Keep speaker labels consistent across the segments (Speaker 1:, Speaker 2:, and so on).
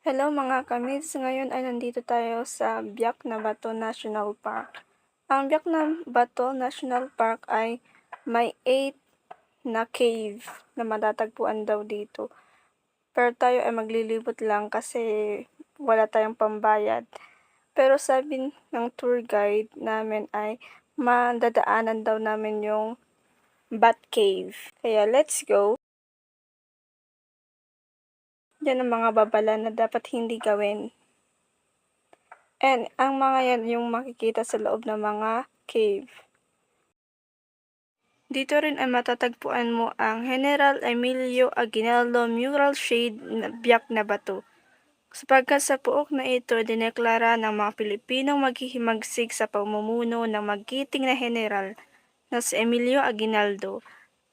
Speaker 1: Hello mga kamids, ngayon ay nandito tayo sa Biak na Bato National Park. Ang Biak na Bato National Park ay may 8 na cave na matatagpuan daw dito. Pero tayo ay maglilibot lang kasi wala tayong pambayad. Pero sabi ng tour guide namin ay madadaanan daw namin yung Bat Cave. Kaya let's go! Yan ang mga babala na dapat hindi gawin. And ang mga yan yung makikita sa loob ng mga cave. Dito rin ay matatagpuan mo ang General Emilio Aguinaldo Mural Shade na Biak na Bato. Sapagkat sa puok na ito, dineklara ng mga Pilipinong maghihimagsik sa pamumuno ng magiting na general na si Emilio Aguinaldo.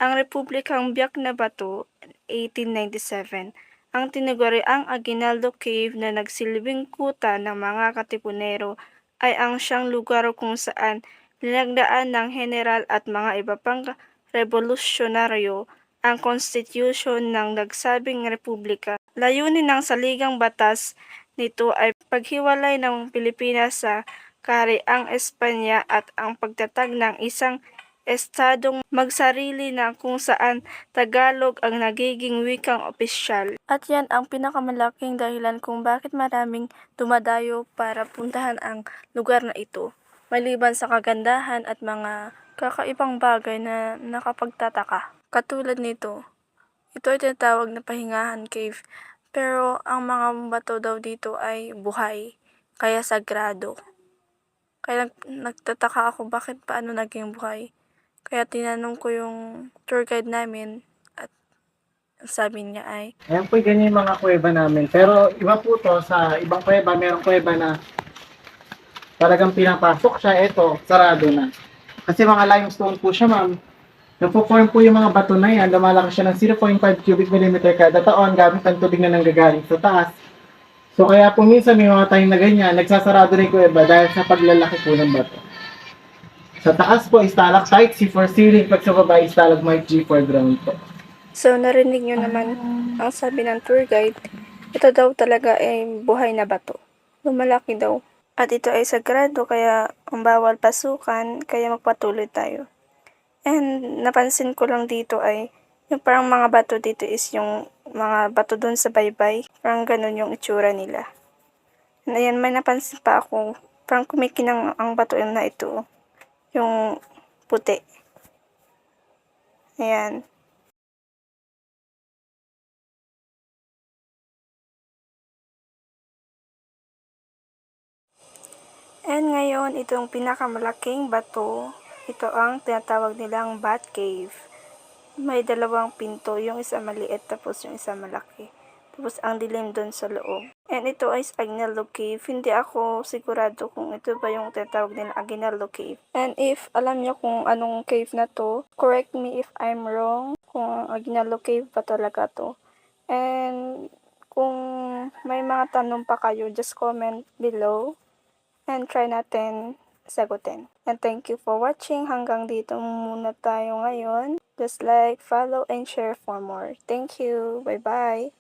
Speaker 1: Ang Republikang Biak na Bato, 1897, ang tinaguriang Aguinaldo Cave na nagsilbing kuta ng mga katipunero ay ang siyang lugar kung saan linagdaan ng general at mga iba pang revolusyonaryo ang konstitusyon ng nagsabing republika. Layunin ng saligang batas nito ay paghiwalay ng Pilipinas sa kahariang Espanya at ang pagtatag ng isang estadong magsarili na kung saan Tagalog ang nagiging wikang opisyal. At yan ang pinakamalaking dahilan kung bakit maraming dumadayo para puntahan ang lugar na ito. Maliban sa kagandahan at mga kakaibang bagay na nakapagtataka. Katulad nito, ito ay tinatawag na Pahingahan Cave, pero ang mga bato daw dito ay buhay, kaya sagrado. Kaya nagtataka ako bakit paano naging buhay. Kaya tinanong ko yung tour guide namin at sabi niya ay,
Speaker 2: Ayan po, ganyan yung mga kuweba namin. Pero iba po to, sa ibang kuweba, merong kuweba na talagang pinapasok siya, eto, sarado na. Kasi mga limestone po siya, ma'am. Nagpo-form po yung mga bato na yan, lumalaki siya ng 0.5 cubic millimeter kada taon gamit ang tubig na nanggagaling sa taas. So kaya po minsan may mga time na ganyan, nagsasarado na yung kuweba dahil sa paglalaki po ng bato. Sa taas po, stalactite, C for ceiling, pag sa baba, stalagmite, G for ground po.
Speaker 1: so narinig nyo naman ang sabi ng tour guide, ito daw talaga ay buhay na bato. Lumalaki daw. At ito ay sagrado kaya ang bawal pasukan, kaya magpatuloy tayo. And napansin ko lang dito ay yung parang mga bato dito is yung mga bato dun sa baybay. Parang ganun yung itsura nila. And ayan, may napansin pa ako. Parang kumikinang ang bato na ito. Yung puti. Ayan. And ngayon, itong pinakamalaking bato, ito ang tinatawag nilang Bat Cave. May dalawang pinto, yung isa maliit tapos yung isa malaki. Tapos ang dilim doon sa loob. And ito ay Aguinaldo Cave. Hindi ako sigurado kung ito ba yung tinatawag nila Aguinaldo Cave. And if alam nyo kung anong cave na to, correct me if I'm wrong, kung Aguinaldo Cave pa talaga to. And kung may mga tanong pa kayo, just comment below and try natin sagutin. And thank you for watching. Hanggang dito muna tayo ngayon. Just like, follow, and share for more. Thank you. Bye-bye.